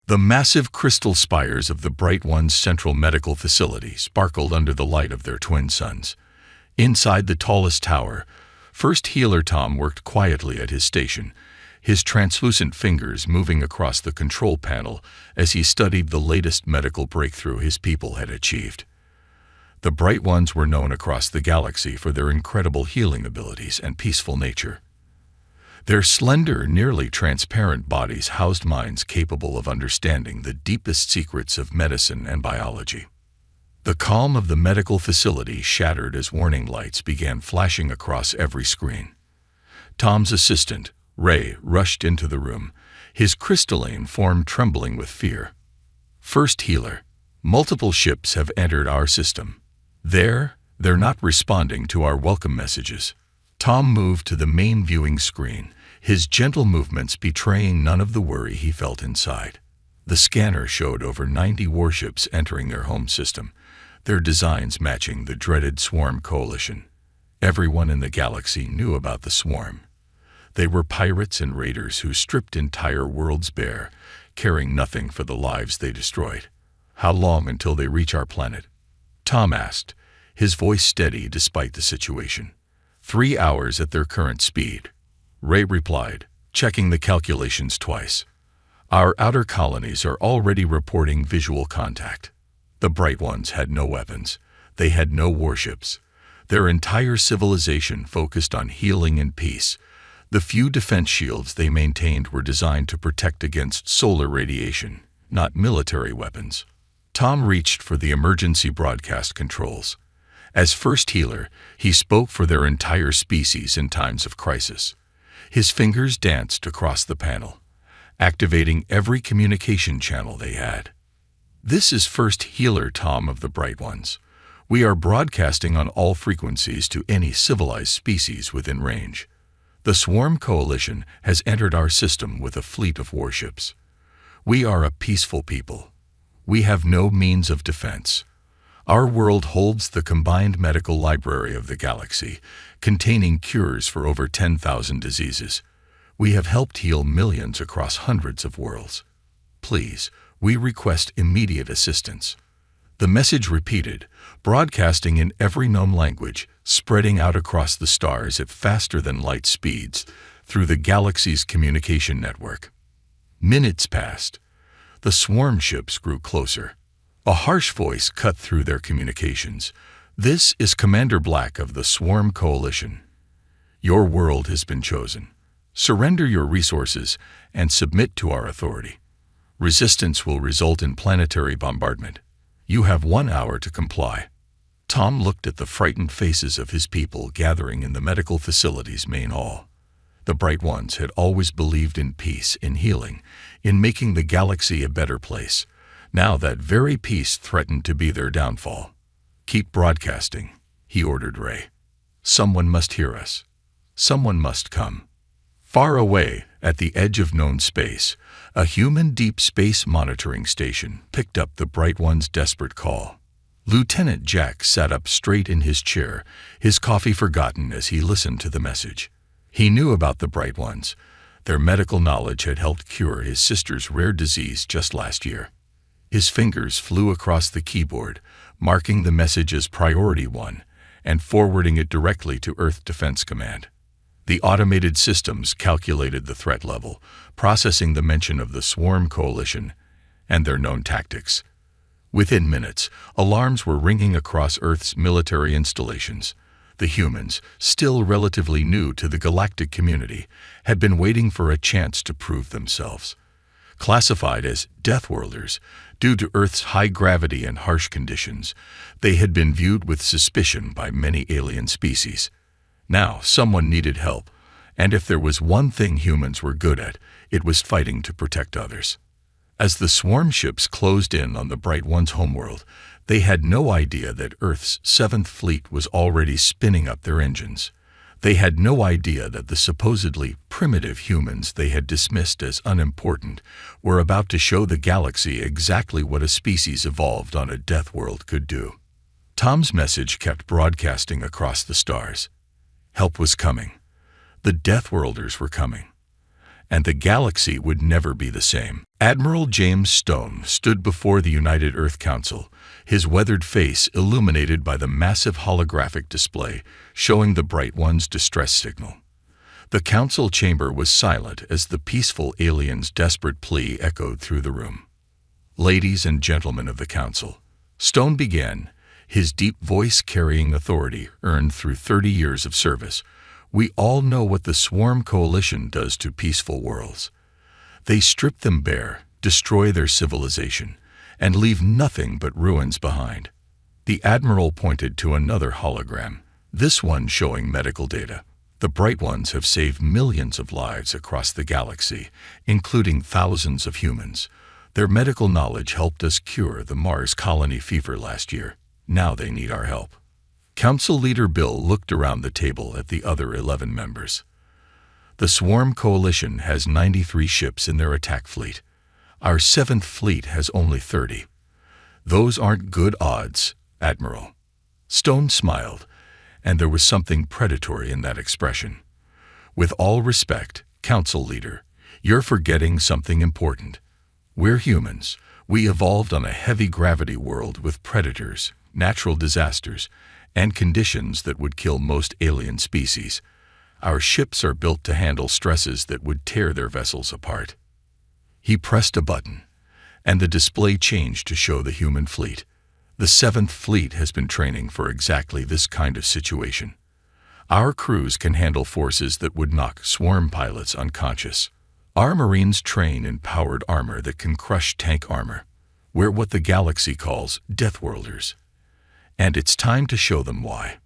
The massive crystal spires of the Bright One's central medical facility sparkled under the light of their twin suns. Inside the tallest tower, First Healer Tom worked quietly at his station, his translucent fingers moving across the control panel as he studied the latest medical breakthrough his people had achieved. The Bright Ones were known across the galaxy for their incredible healing abilities and peaceful nature. Their slender, nearly transparent bodies housed minds capable of understanding the deepest secrets of medicine and biology. The calm of the medical facility shattered as warning lights began flashing across every screen. Tom's assistant, Ray, rushed into the room, his crystalline form trembling with fear. First Healer, multiple ships have entered our system. They're not responding to our welcome messages. Tom moved to the main viewing screen, his gentle movements betraying none of the worry he felt inside. The scanner showed over 90 warships entering their home system, their designs matching the dreaded Swarm Coalition. Everyone in the galaxy knew about the Swarm. They were pirates and raiders who stripped entire worlds bare, caring nothing for the lives they destroyed. "How long until they reach our planet?" Tom asked, his voice steady despite the situation. 3 hours at their current speed. Ray replied, checking the calculations twice. "Our outer colonies are already reporting visual contact." The Bright Ones had no weapons. They had no warships. Their entire civilization focused on healing and peace. The few defense shields they maintained were designed to protect against solar radiation, not military weapons. Tom reached for the emergency broadcast controls. As First Healer, he spoke for their entire species in times of crisis. His fingers danced across the panel, activating every communication channel they had. "This is First Healer Tom of the Bright Ones. We are broadcasting on all frequencies to any civilized species within range. The Swarm Coalition has entered our system with a fleet of warships. We are a peaceful people. We have no means of defense. Our world holds the combined medical library of the galaxy, containing cures for over 10,000 diseases. We have helped heal millions across hundreds of worlds. Please, we request immediate assistance." The message repeated, broadcasting in every known language, spreading out across the stars at faster than light speeds through the galaxy's communication network. Minutes passed. The swarm ships grew closer. A harsh voice cut through their communications. "This is Commander Black of the Swarm Coalition. Your world has been chosen. Surrender your resources and submit to our authority. Resistance will result in planetary bombardment. You have 1 hour to comply." Tom looked at the frightened faces of his people gathering in the medical facility's main hall. The Bright Ones had always believed in peace, in healing, in making the galaxy a better place. Now that very peace threatened to be their downfall. "Keep broadcasting," he ordered Ray. "Someone must hear us. Someone must come." Far away, at the edge of known space, a human deep space monitoring station picked up the Bright One's desperate call. Lieutenant Jack sat up straight in his chair, his coffee forgotten as he listened to the message. He knew about the Bright Ones. Their medical knowledge had helped cure his sister's rare disease just last year. His fingers flew across the keyboard, marking the message as Priority 1 and forwarding it directly to Earth Defense Command. The automated systems calculated the threat level, processing the mention of the Swarm Coalition and their known tactics. Within minutes, alarms were ringing across Earth's military installations. The humans, still relatively new to the galactic community, had been waiting for a chance to prove themselves. Classified as Deathworlders, due to Earth's high gravity and harsh conditions, they had been viewed with suspicion by many alien species. Now, someone needed help, and if there was one thing humans were good at, it was fighting to protect others. As the swarm ships closed in on the Bright One's homeworld, they had no idea that Earth's 7th Fleet was already spinning up their engines. They had no idea that the supposedly primitive humans they had dismissed as unimportant were about to show the galaxy exactly what a species evolved on a death world could do. Tom's message kept broadcasting across the stars. Help was coming. The Deathworlders were coming. and the galaxy would never be the same. Admiral James Stone stood before the United Earth Council, his weathered face illuminated by the massive holographic display showing the Bright One's distress signal. The council chamber was silent as the peaceful alien's desperate plea echoed through the room. "Ladies and gentlemen of the council," Stone began, his deep voice carrying authority earned through 30 years of service. "We all know what the Swarm Coalition does to peaceful worlds. They strip them bare, destroy their civilization, and leave nothing but ruins behind." The Admiral pointed to another hologram, this one showing medical data. "The Bright Ones have saved millions of lives across the galaxy, including thousands of humans. Their medical knowledge helped us cure the Mars colony fever last year. Now they need our help." Council Leader Bill looked around the table at the other 11 members. "The Swarm Coalition has 93 ships in their attack fleet. Our 7th Fleet has only 30. Those aren't good odds, Admiral." Stone smiled, and there was something predatory in that expression. "With all respect, Council Leader, you're forgetting something important. We're humans. We evolved on a heavy gravity world with predators, natural disasters, and conditions that would kill most alien species. Our ships are built to handle stresses that would tear their vessels apart." He pressed a button, and the display changed to show the human fleet. "The 7th Fleet has been training for exactly this kind of situation. Our crews can handle forces that would knock swarm pilots unconscious. Our Marines train in powered armor that can crush tank armor. We're what the galaxy calls Deathworlders. And it's time to show them why."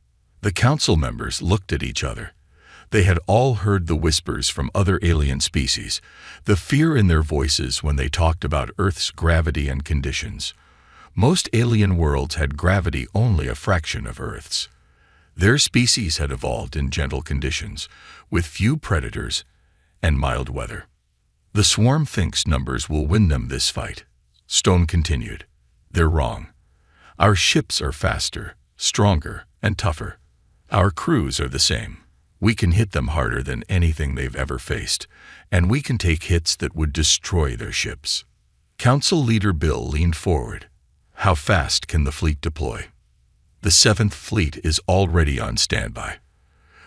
The council members looked at each other. They had all heard the whispers from other alien species, the fear in their voices when they talked about Earth's gravity and conditions. Most alien worlds had gravity only a fraction of Earth's. Their species had evolved in gentle conditions, with few predators and mild weather. "The swarm thinks numbers will win them this fight," Stone continued. "They're wrong. Our ships are faster, stronger, and tougher. Our crews are the same. We can hit them harder than anything they've ever faced, and we can take hits that would destroy their ships." Council Leader Bill leaned forward. "How fast can the fleet deploy?" "The 7th Fleet is already on standby.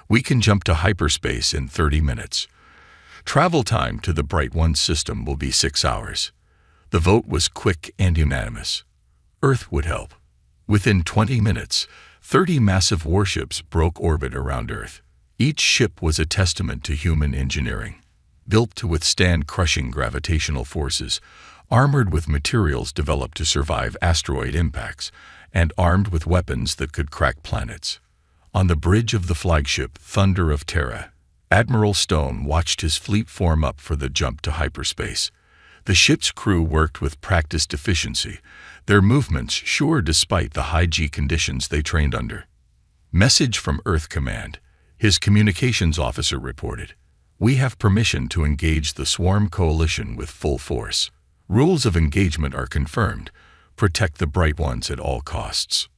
We can jump to hyperspace in 30 minutes. Travel time to the Bright One system will be 6 hours." The vote was quick and unanimous. Earth would help. Within 20 minutes, 30 massive warships broke orbit around Earth. Each ship was a testament to human engineering, built to withstand crushing gravitational forces, armored with materials developed to survive asteroid impacts, and armed with weapons that could crack planets. On the bridge of the flagship Thunder of Terra, Admiral Stone watched his fleet form up for the jump to hyperspace. The ship's crew worked with practiced efficiency, their movements sure despite the high-G conditions they trained under. "Message from Earth Command," his communications officer reported. "We have permission to engage the Swarm Coalition with full force. Rules of engagement are confirmed. Protect the Bright Ones at all costs."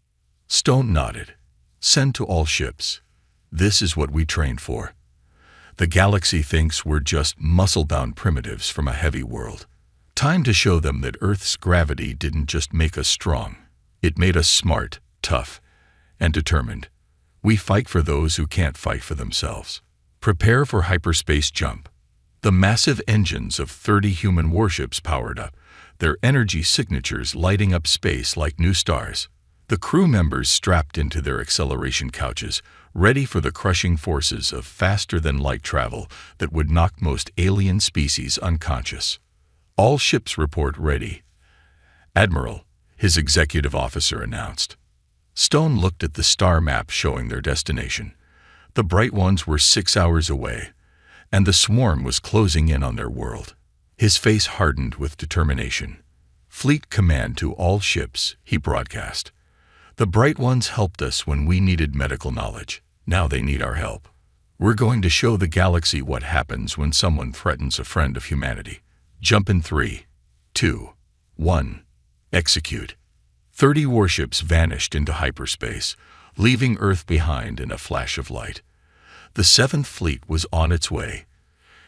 Stone nodded. "Send to all ships. This is what we trained for. The galaxy thinks we're just muscle-bound primitives from a heavy world. Time to show them that Earth's gravity didn't just make us strong. It made us smart, tough, and determined. We fight for those who can't fight for themselves. Prepare for hyperspace jump." The massive engines of 30 human warships powered up, their energy signatures lighting up space like new stars. The crew members strapped into their acceleration couches, ready for the crushing forces of faster-than-light travel that would knock most alien species unconscious. "All ships report ready, Admiral," his executive officer announced. Stone looked at the star map showing their destination. The Bright Ones were 6 hours away, and the swarm was closing in on their world. His face hardened with determination. "Fleet command to all ships," he broadcast. "The Bright Ones helped us when we needed medical knowledge. Now they need our help. We're going to show the galaxy what happens when someone threatens a friend of humanity. Jump in 3, 2, 1. Execute." 30 warships vanished into hyperspace, leaving Earth behind in a flash of light. The 7th Fleet was on its way,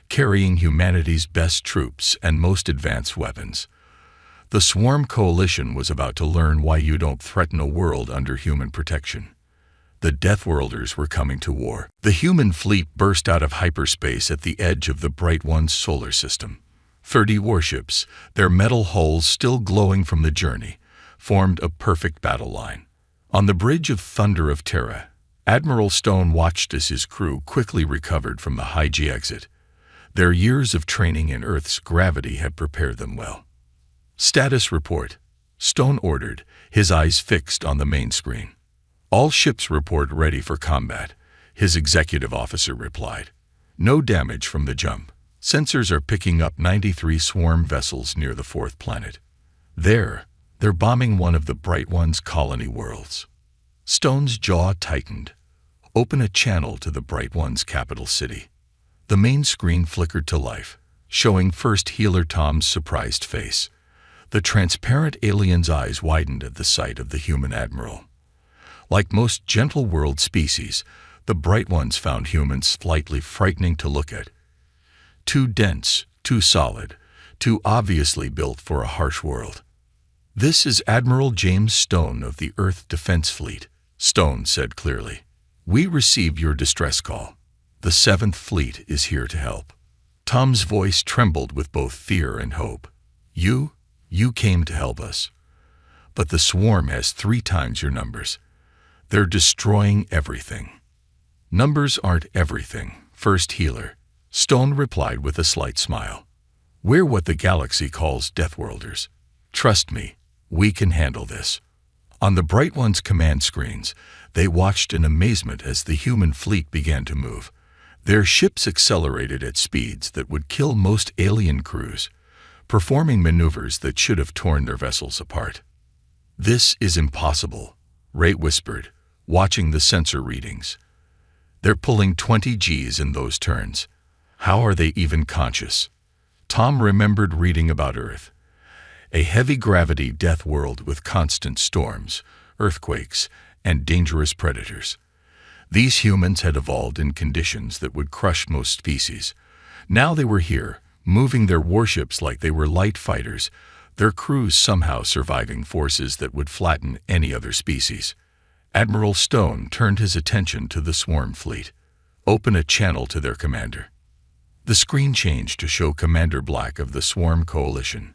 carrying humanity's best troops and most advanced weapons. The Swarm Coalition was about to learn why you don't threaten a world under human protection. The Deathworlders were coming to war. The human fleet burst out of hyperspace at the edge of the Bright One's solar system. 30 warships, their metal hulls still glowing from the journey, formed a perfect battle line. On the bridge of Thunder of Terra, Admiral Stone watched as his crew quickly recovered from the high-G exit. Their years of training in Earth's gravity had prepared them well. "Status report," Stone ordered, his eyes fixed on the main screen. "All ships report ready for combat," his executive officer replied. "No damage from the jump. Sensors are picking up 93 swarm vessels near the 4th planet. They're bombing one of the Bright One's colony worlds." Stone's jaw tightened. "Open a channel to the Bright One's capital city." The main screen flickered to life, showing First Healer Tom's surprised face. The transparent alien's eyes widened at the sight of the human admiral. Like most gentle world species, the Bright Ones found humans slightly frightening to look at. Too dense, too solid, too obviously built for a harsh world. "This is Admiral James Stone of the Earth Defense Fleet," Stone said clearly. "We received your distress call. The 7th Fleet is here to help." Tom's voice trembled with both fear and hope. You came to help us. But the swarm has 3 times your numbers. They're destroying everything." "Numbers aren't everything, First Healer," Stone replied with a slight smile. "We're what the galaxy calls Deathworlders. Trust me, we can handle this." On the Bright One's command screens, they watched in amazement as the human fleet began to move. Their ships accelerated at speeds that would kill most alien crews, performing maneuvers that should have torn their vessels apart. "This is impossible," Ray whispered, watching the sensor readings. "They're pulling 20 Gs in those turns. How are they even conscious?" Tom remembered reading about Earth. A heavy-gravity death world with constant storms, earthquakes, and dangerous predators. These humans had evolved in conditions that would crush most species. Now they were here, moving their warships like they were light fighters, their crews somehow surviving forces that would flatten any other species. Admiral Stone turned his attention to the swarm fleet. "Open a channel to their commander." The screen changed to show Commander Black of the Swarm Coalition.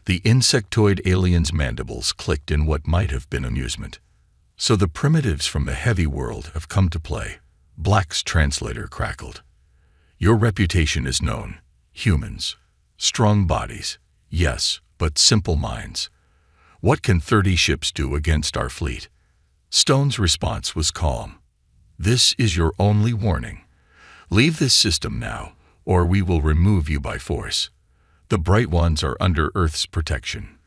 The insectoid alien's mandibles clicked in what might have been amusement. "So the primitives from the heavy world have come to play," Black's translator crackled. "Your reputation is known. Humans. Strong bodies. Yes, but simple minds. What can 30 ships do against our fleet?" Stone's response was calm. "This is your only warning. Leave this system now, or we will remove you by force. The Bright Ones are under Earth's protection."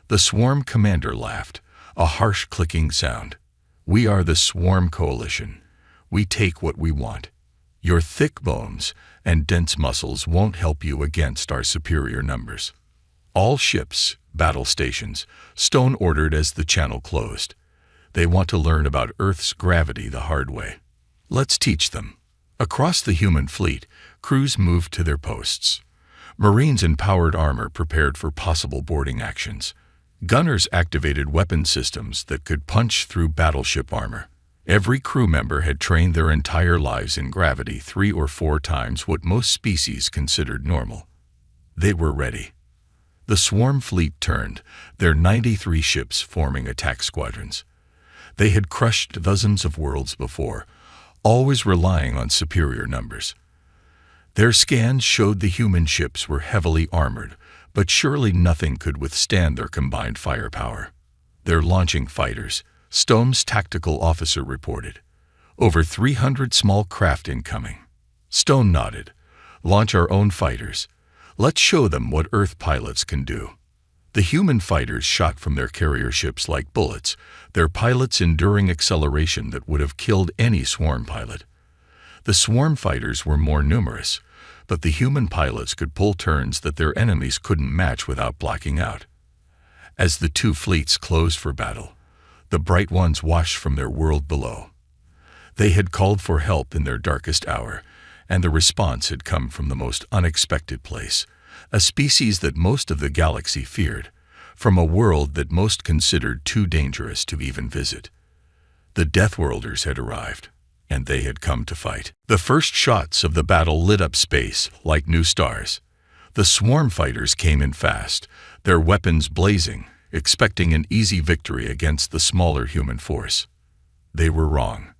The Swarm commander laughed, a harsh clicking sound. "We are the Swarm Coalition. We take what we want. Your thick bones and dense muscles won't help you against our superior numbers." "All ships, battle stations," Stone ordered as the channel closed. "They want to learn about Earth's gravity the hard way. Let's teach them." Across the human fleet, crews moved to their posts. Marines in powered armor prepared for possible boarding actions. Gunners activated weapon systems that could punch through battleship armor. Every crew member had trained their entire lives in gravity 3 or 4 times what most species considered normal. They were ready. The swarm fleet turned, their 93 ships forming attack squadrons. They had crushed dozens of worlds before, always relying on superior numbers. Their scans showed the human ships were heavily armored, but surely nothing could withstand their combined firepower. "They're launching fighters," Stone's tactical officer reported. "Over 300 small craft incoming." Stone nodded. "Launch our own fighters. Let's show them what Earth pilots can do." The human fighters shot from their carrier ships like bullets, their pilots enduring acceleration that would have killed any swarm pilot. The swarm fighters were more numerous, but the human pilots could pull turns that their enemies couldn't match without blacking out. As the 2 fleets closed for battle, the Bright Ones watched from their world below. They had called for help in their darkest hour, and the response had come from the most unexpected place, a species that most of the galaxy feared, from a world that most considered too dangerous to even visit. The Deathworlders had arrived, and they had come to fight. The first shots of the battle lit up space like new stars. The swarm fighters came in fast, their weapons blazing, expecting an easy victory against the smaller human force. They were wrong.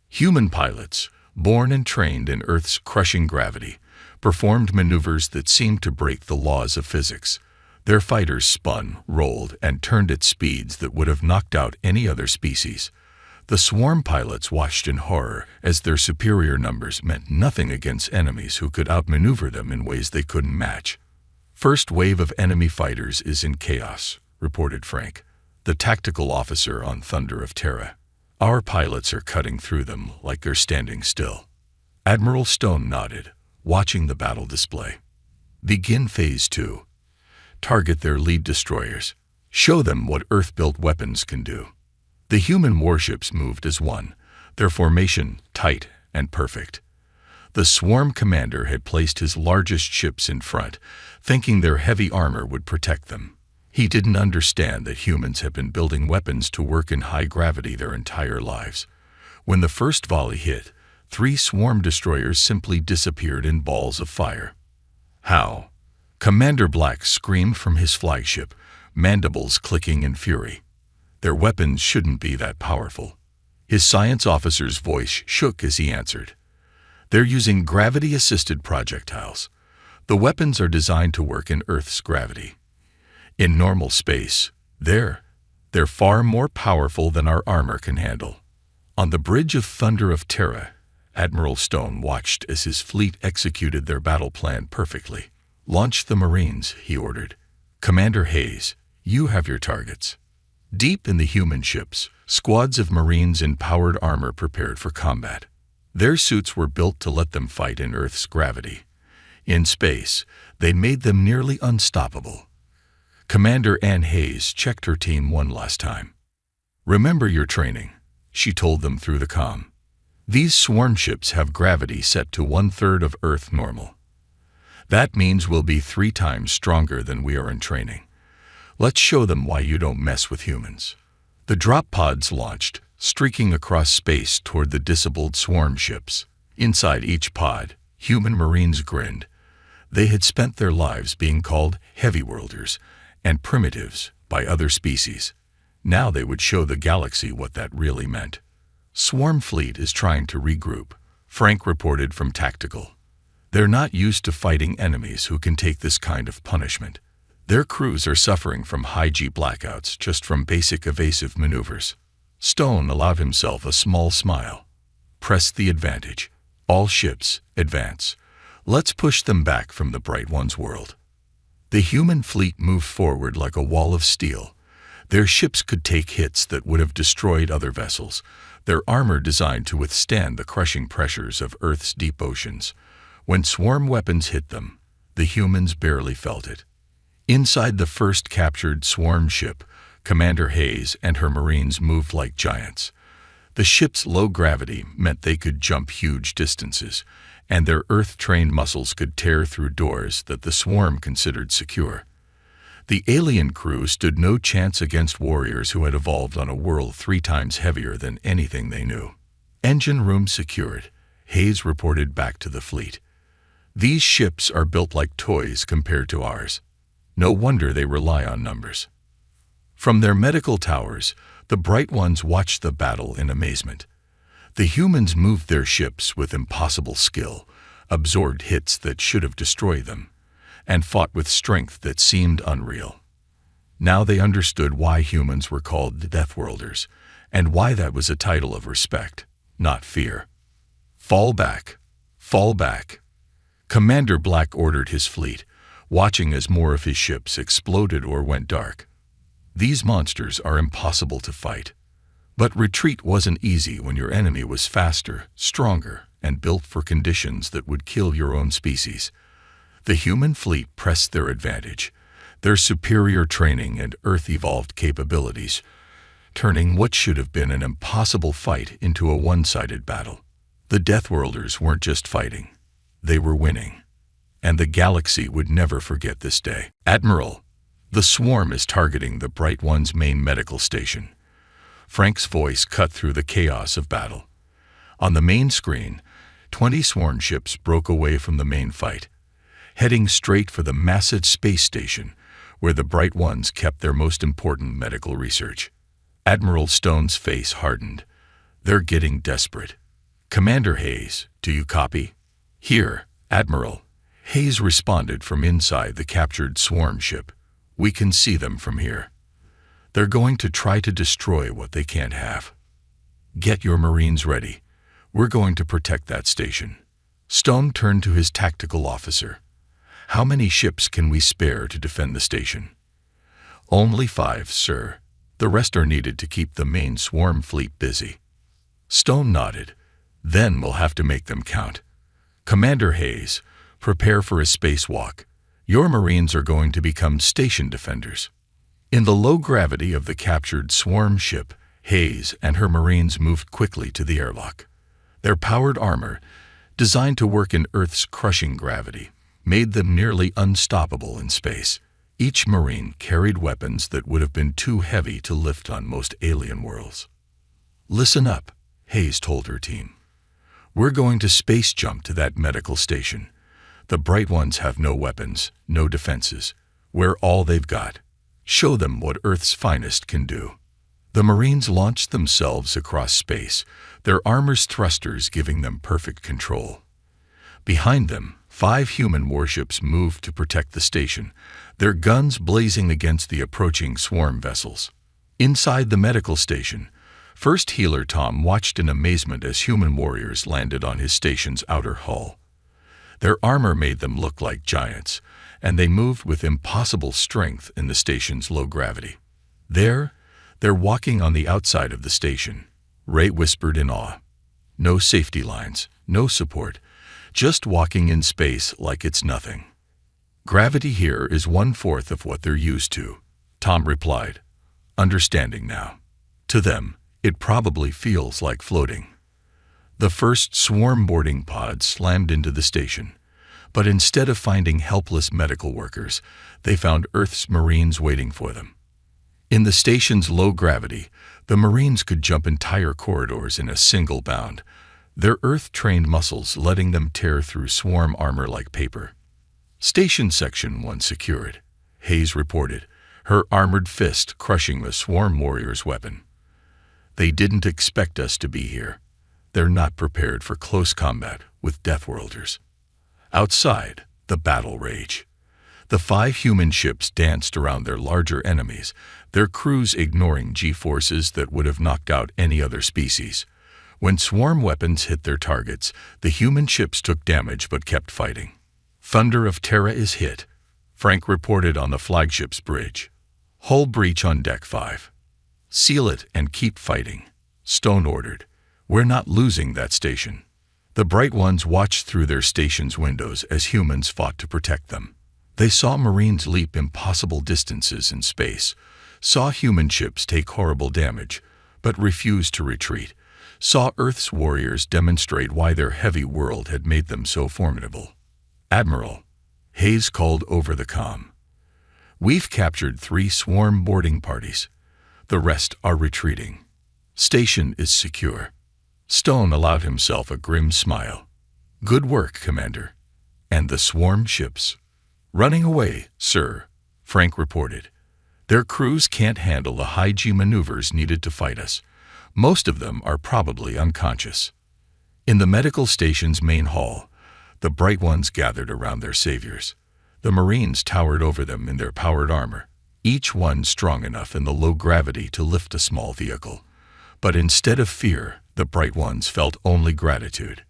Human pilots, born and trained in Earth's crushing gravity, performed maneuvers that seemed to break the laws of physics. Their fighters spun, rolled, and turned at speeds that would have knocked out any other species. The swarm pilots watched in horror as their superior numbers meant nothing against enemies who could outmaneuver them in ways they couldn't match. "First wave of enemy fighters is in chaos," reported Frank, the tactical officer on Thunder of Terra. "Our pilots are cutting through them like they're standing still." Admiral Stone nodded, watching the battle display. "Begin Phase 2. Target their lead destroyers. Show them what Earth-built weapons can do." The human warships moved as one, their formation tight and perfect. The swarm commander had placed his largest ships in front, thinking their heavy armor would protect them. He didn't understand that humans have been building weapons to work in high gravity their entire lives. When the first volley hit, 3 swarm destroyers simply disappeared in balls of fire. "How?" Commander Black screamed from his flagship, mandibles clicking in fury. "Their weapons shouldn't be that powerful." His science officer's voice shook as he answered. "They're using gravity-assisted projectiles. The weapons are designed to work in Earth's gravity. In normal space, they're far more powerful than our armor can handle." On the bridge of Thunder of Terra, Admiral Stone watched as his fleet executed their battle plan perfectly. "Launch the Marines," he ordered. "Commander Hayes, you have your targets." Deep in the human ships, squads of Marines in powered armor prepared for combat. Their suits were built to let them fight in Earth's gravity. In space, they made them nearly unstoppable. Commander Ann Hayes checked her team one last time. "Remember your training," she told them through the comm. "These swarm ships have gravity set to 1/3 of Earth normal. That means we'll be 3 times stronger than we are in training. Let's show them why you don't mess with humans." The drop pods launched, streaking across space toward the disabled swarm ships. Inside each pod, human Marines grinned. They had spent their lives being called heavy worlders and primitives by other species. Now they would show the galaxy what that really meant. "Swarm fleet is trying to regroup," Frank reported from Tactical. "They're not used to fighting enemies who can take this kind of punishment. Their crews are suffering from high-G blackouts just from basic evasive maneuvers." Stone allowed himself a small smile. "Press the advantage. All ships, advance. Let's push them back from the Bright One's world." The human fleet moved forward like a wall of steel. Their ships could take hits that would have destroyed other vessels, their armor designed to withstand the crushing pressures of Earth's deep oceans. When swarm weapons hit them, the humans barely felt it. Inside the first captured swarm ship, Commander Hayes and her Marines moved like giants. The ship's low gravity meant they could jump huge distances, and their Earth-trained muscles could tear through doors that the swarm considered secure. The alien crew stood no chance against warriors who had evolved on a world 3 times heavier than anything they knew. "Engine room secured," Hayes reported back to the fleet. "These ships are built like toys compared to ours. No wonder they rely on numbers." From their medical towers, the Bright Ones watched the battle in amazement. The humans moved their ships with impossible skill, absorbed hits that should have destroyed them, and fought with strength that seemed unreal. Now they understood why humans were called Deathworlders, and why that was a title of respect, not fear. "Fall back! Fall back!" Commander Black ordered his fleet, watching as more of his ships exploded or went dark. "These monsters are impossible to fight." But retreat wasn't easy when your enemy was faster, stronger, and built for conditions that would kill your own species. The human fleet pressed their advantage, their superior training and Earth-evolved capabilities, turning what should have been an impossible fight into a one-sided battle. The Deathworlders weren't just fighting. They were winning, and the galaxy would never forget this day. "Admiral, the swarm is targeting the Bright One's main medical station." Frank's voice cut through the chaos of battle. On the main screen, 20 sworn ships broke away from the main fight, heading straight for the massive space station where the Bright Ones kept their most important medical research. Admiral Stone's face hardened. "They're getting desperate." "Commander Hayes, do you copy?" "Here, Admiral." Hayes responded from inside the captured swarm ship. "We can see them from here. They're going to try to destroy what they can't have. Get your Marines ready. We're going to protect that station." Stone turned to his tactical officer. "How many ships can we spare to defend the station?" "Only 5, sir. The rest are needed to keep the main swarm fleet busy." Stone nodded. "Then we'll have to make them count. Commander Hayes, prepare for a spacewalk. Your Marines are going to become station defenders." In the low gravity of the captured swarm ship, Hayes and her Marines moved quickly to the airlock. Their powered armor, designed to work in Earth's crushing gravity, made them nearly unstoppable in space. Each Marine carried weapons that would have been too heavy to lift on most alien worlds. "Listen up," Hayes told her team. "We're going to space jump to that medical station. The Bright Ones have no weapons, no defenses. We're all they've got. Show them what Earth's finest can do." The Marines launched themselves across space, their armor's thrusters giving them perfect control. Behind them, 5 human warships moved to protect the station, their guns blazing against the approaching swarm vessels. Inside the medical station, First Healer Tom watched in amazement as human warriors landed on his station's outer hull. Their armor made them look like giants, and they moved with impossible strength in the station's low gravity. "They're walking on the outside of the station," Ray whispered in awe. "No safety lines, no support, just walking in space like it's nothing." "Gravity here is 1/4 of what they're used to," Tom replied, understanding now. To them, it probably feels like floating. The first swarm boarding pod slammed into the station, but instead of finding helpless medical workers, they found Earth's Marines waiting for them. In the station's low gravity, the Marines could jump entire corridors in a single bound, their Earth-trained muscles letting them tear through swarm armor like paper. "Station Section 1 secured," Hayes reported, her armored fist crushing the swarm warrior's weapon. "They didn't expect us to be here. They're not prepared for close combat with Deathworlders." Outside, the battle raged. The 5 human ships danced around their larger enemies, their crews ignoring G-forces that would have knocked out any other species. When swarm weapons hit their targets, the human ships took damage but kept fighting. "Thunder of Terra is hit," Frank reported on the flagship's bridge. "Hull breach on Deck 5. Seal it and keep fighting," Stone ordered. "We're not losing that station." The Bright Ones watched through their station's windows as humans fought to protect them. They saw Marines leap impossible distances in space, saw human ships take horrible damage, but refused to retreat, saw Earth's warriors demonstrate why their heavy world had made them so formidable. "Admiral," Hayes called over the comm, "we've captured 3 swarm boarding parties. The rest are retreating. Station is secure." Stone allowed himself a grim smile. "Good work, Commander." "And the swarm ships?" "Running away, sir," Frank reported. "Their crews can't handle the high-G maneuvers needed to fight us. Most of them are probably unconscious." In the medical station's main hall, the Bright Ones gathered around their saviors. The Marines towered over them in their powered armor, each one strong enough in the low gravity to lift a small vehicle. But instead of fear, the Bright Ones felt only gratitude.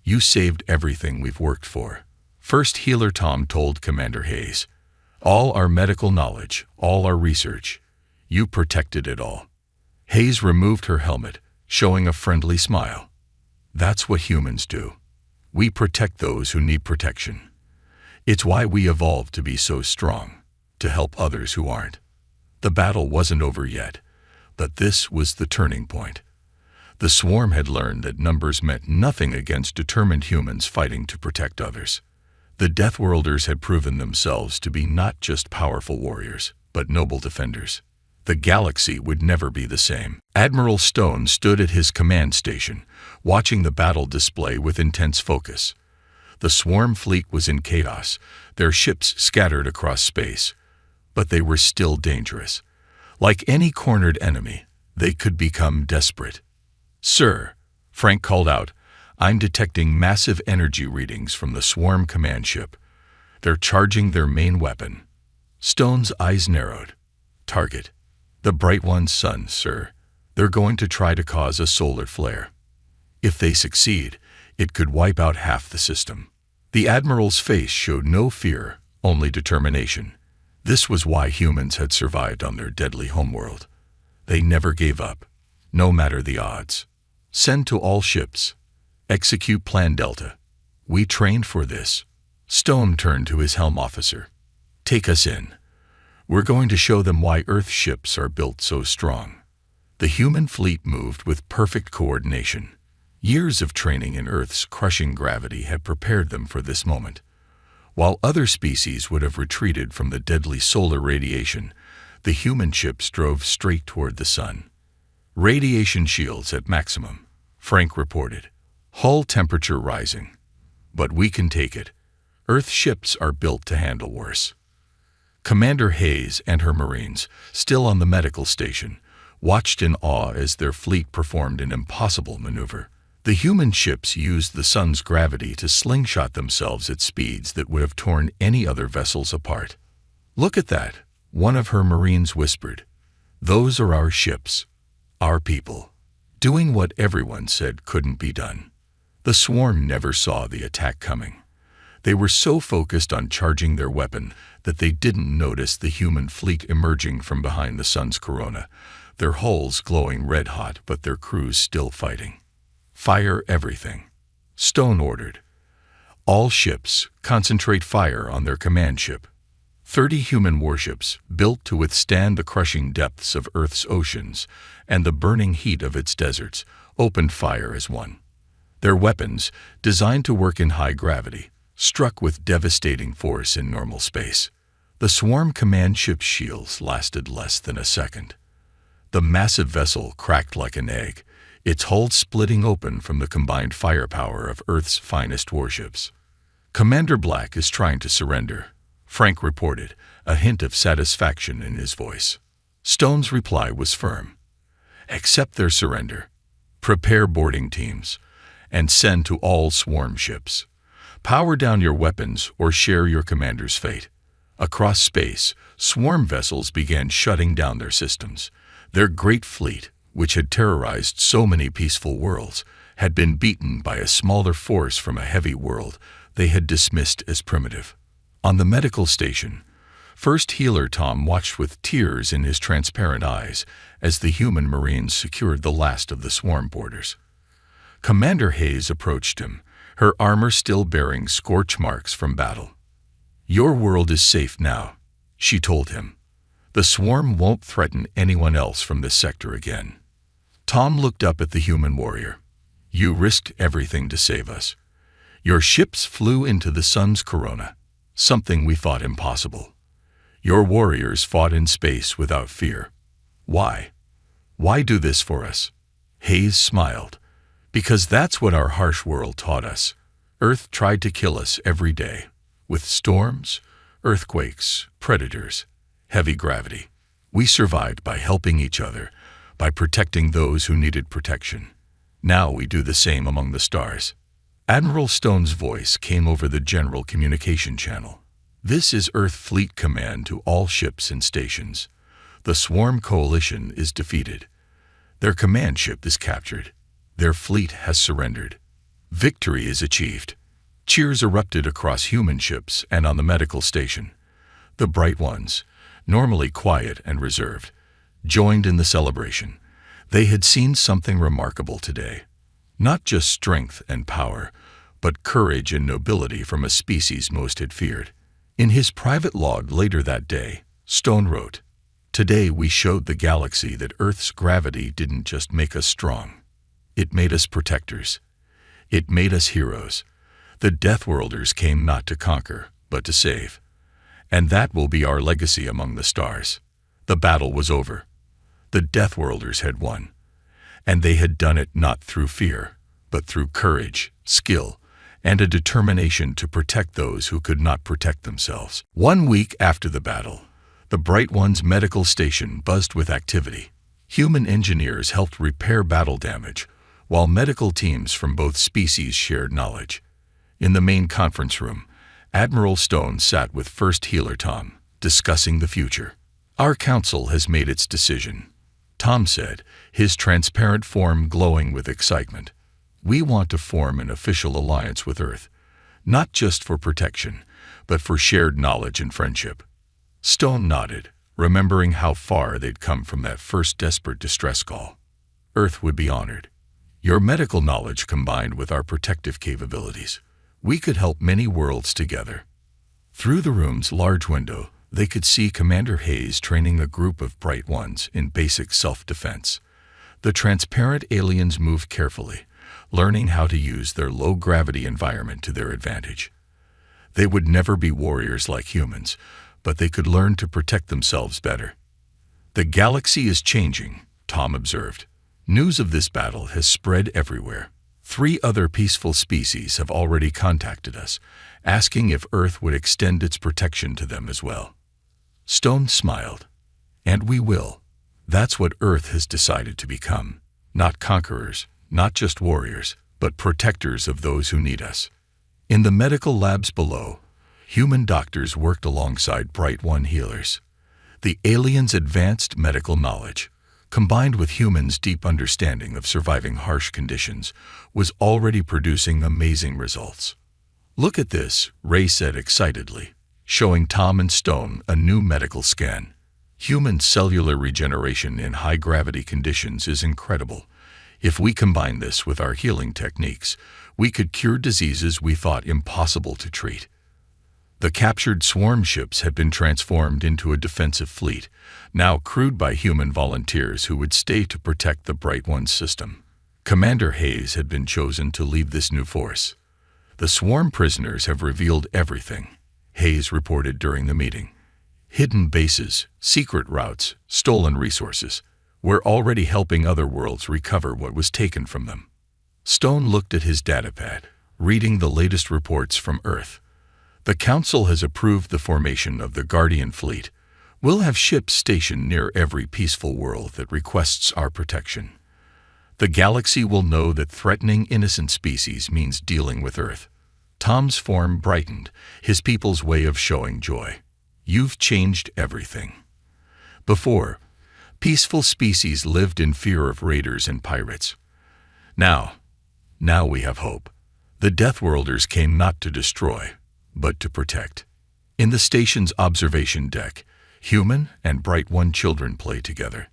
"You saved everything we've worked for," First Healer Tom told Commander Hayes. "All our medical knowledge, all our research. You protected it all." Hayes removed her helmet, showing a friendly smile. "That's what humans do. We protect those who need protection. It's why we evolved to be so strong, to help others who aren't." The battle wasn't over yet, but this was the turning point. The swarm had learned that numbers meant nothing against determined humans fighting to protect others. The Deathworlders had proven themselves to be not just powerful warriors, but noble defenders. The galaxy would never be the same. Admiral Stone stood at his command station, watching the battle display with intense focus. The swarm fleet was in chaos, their ships scattered across space, but they were still dangerous. Like any cornered enemy, they could become desperate. "Sir," Frank called out, "I'm detecting massive energy readings from the swarm command ship. They're charging their main weapon." Stone's eyes narrowed. "Target. The Bright One's sun, sir. They're going to try to cause a solar flare. If they succeed, it could wipe out half the system." The Admiral's face showed no fear, only determination. This was why humans had survived on their deadly homeworld. They never gave up, no matter the odds. "Send to all ships. Execute Plan Delta. We trained for this." Stone turned to his helm officer. "Take us in. We're going to show them why Earth ships are built so strong." The human fleet moved with perfect coordination. Years of training in Earth's crushing gravity had prepared them for this moment. While other species would have retreated from the deadly solar radiation, the human ships drove straight toward the sun. "Radiation shields at maximum," Frank reported. "Hull temperature rising. But we can take it. Earth ships are built to handle worse." Commander Hayes and her Marines, still on the medical station, watched in awe as their fleet performed an impossible maneuver. The human ships used the sun's gravity to slingshot themselves at speeds that would have torn any other vessels apart. "Look at that," one of her Marines whispered. "Those are our ships, our people, doing what everyone said couldn't be done." The swarm never saw the attack coming. They were so focused on charging their weapon that they didn't notice the human fleet emerging from behind the sun's corona, their hulls glowing red-hot but their crews still fighting. "Fire everything," Stone ordered. "All ships concentrate fire on their command ship." 30 human warships, built to withstand the crushing depths of Earth's oceans and the burning heat of its deserts, opened fire as one. Their weapons, designed to work in high gravity, struck with devastating force in normal space. The swarm command ship's shields lasted less than a second. The massive vessel cracked like an egg, its hull splitting open from the combined firepower of Earth's finest warships. "Commander Black is trying to surrender," Frank reported, a hint of satisfaction in his voice. Stone's reply was firm. "Accept their surrender. Prepare boarding teams, and send to all swarm ships. Power down your weapons or share your commander's fate." Across space, swarm vessels began shutting down their systems. Their great fleet, which had terrorized so many peaceful worlds, had been beaten by a smaller force from a heavy world they had dismissed as primitive. On the medical station, First Healer Tom watched with tears in his transparent eyes as the human Marines secured the last of the swarm boarders. Commander Hayes approached him, her armor still bearing scorch marks from battle. "Your world is safe now," she told him. "The swarm won't threaten anyone else from this sector again." Tom looked up at the human warrior. "You risked everything to save us. Your ships flew into the sun's corona, something we thought impossible. Your warriors fought in space without fear. Why? Why do this for us?" Hayes smiled. "Because that's what our harsh world taught us. Earth tried to kill us every day, with storms, earthquakes, predators, heavy gravity. We survived by helping each other, by protecting those who needed protection. Now we do the same among the stars." Admiral Stone's voice came over the general communication channel. "This is Earth Fleet Command to all ships and stations. The Swarm Coalition is defeated. Their command ship is captured. Their fleet has surrendered. Victory is achieved." Cheers erupted across human ships and on the medical station. The Bright Ones, normally quiet and reserved, joined in the celebration. They had seen something remarkable today. Not just strength and power, but courage and nobility from a species most had feared. In his private log later that day, Stone wrote, "Today we showed the galaxy that Earth's gravity didn't just make us strong. It made us protectors. It made us heroes. The Deathworlders came not to conquer, but to save. And that will be our legacy among the stars. The battle was over. The Deathworlders had won. And they had done it not through fear, but through courage, skill, and a determination to protect those who could not protect themselves. 1 week after the battle, the Bright One's medical station buzzed with activity. Human engineers helped repair battle damage, while medical teams from both species shared knowledge. In the main conference room, Admiral Stone sat with First Healer Tom, discussing the future. "Our council has made its decision," Tom said, his transparent form glowing with excitement. "We want to form an official alliance with Earth, not just for protection, but for shared knowledge and friendship." Stone nodded, remembering how far they'd come from that first desperate distress call. "Earth would be honored. Your medical knowledge combined with our protective capabilities, we could help many worlds together." Through the room's large window, they could see Commander Hayes training a group of Bright Ones in basic self-defense. The transparent aliens moved carefully, learning how to use their low-gravity environment to their advantage. They would never be warriors like humans, but they could learn to protect themselves better. "The galaxy is changing," Tom observed. "News of this battle has spread everywhere. 3 other peaceful species have already contacted us, asking if Earth would extend its protection to them as well." Stone smiled. "And we will. That's what Earth has decided to become. Not conquerors, not just warriors, but protectors of those who need us." In the medical labs below, human doctors worked alongside Bright One healers. The aliens' advanced medical knowledge, combined with humans' deep understanding of surviving harsh conditions, was already producing amazing results. "Look at this," Ray said excitedly, showing Tom and Stone a new medical scan. "Human cellular regeneration in high-gravity conditions is incredible. If we combine this with our healing techniques, we could cure diseases we thought impossible to treat." The captured swarm ships had been transformed into a defensive fleet, now crewed by human volunteers who would stay to protect the Bright One system. Commander Hayes had been chosen to lead this new force. "The swarm prisoners have revealed everything," Hayes reported during the meeting. "Hidden bases, secret routes, stolen resources. We're already helping other worlds recover what was taken from them." Stone looked at his datapad, reading the latest reports from Earth. "The Council has approved the formation of the Guardian Fleet. We'll have ships stationed near every peaceful world that requests our protection. The galaxy will know that threatening innocent species means dealing with Earth." Tom's form brightened, his people's way of showing joy. "You've changed everything. Before, peaceful species lived in fear of raiders and pirates. Now we have hope. The Deathworlders came not to destroy, but to protect." In the station's observation deck, human and Bright One children play together.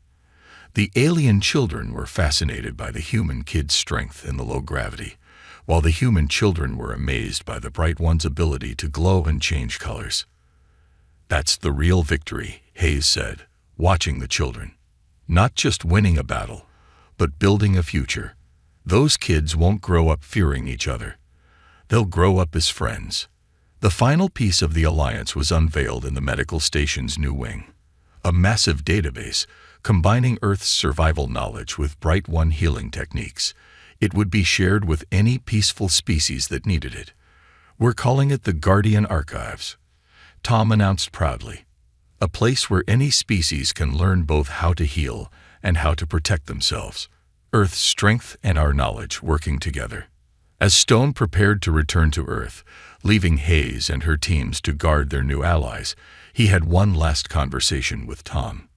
The alien children were fascinated by the human kids' strength in the low gravity, while the human children were amazed by the Bright One's ability to glow and change colors. "That's the real victory," Hayes said, watching the children. "Not just winning a battle, but building a future. Those kids won't grow up fearing each other. They'll grow up as friends." The final piece of the alliance was unveiled in the medical station's new wing. A massive database, combining Earth's survival knowledge with Bright One healing techniques. It would be shared with any peaceful species that needed it. "We're calling it the Guardian Archives," Tom announced proudly. "A place where any species can learn both how to heal and how to protect themselves. Earth's strength and our knowledge working together." As Stone prepared to return to Earth, leaving Hayes and her teams to guard their new allies, he had one last conversation with Tom.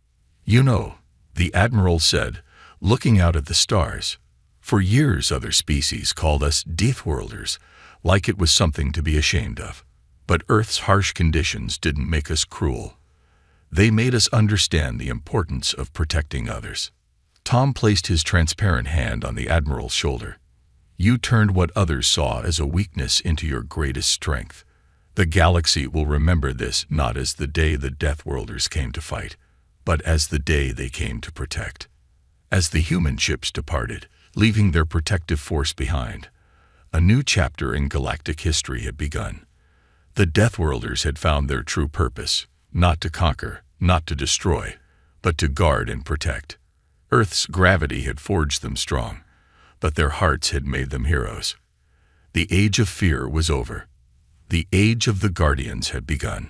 "You know," the Admiral said, looking out at the stars, "for years other species called us Deathworlders, like it was something to be ashamed of. But Earth's harsh conditions didn't make us cruel. They made us understand the importance of protecting others." Tom placed his transparent hand on the Admiral's shoulder. "You turned what others saw as a weakness into your greatest strength. The galaxy will remember this not as the day the Deathworlders came to fight, but as the day they came to protect." As the human ships departed, leaving their protective force behind. A new chapter in galactic history had begun. The Deathworlders had found their true purpose, not to conquer, not to destroy, but to guard and protect. Earth's gravity had forged them strong, but their hearts had made them heroes. The age of fear was over. The age of the Guardians had begun.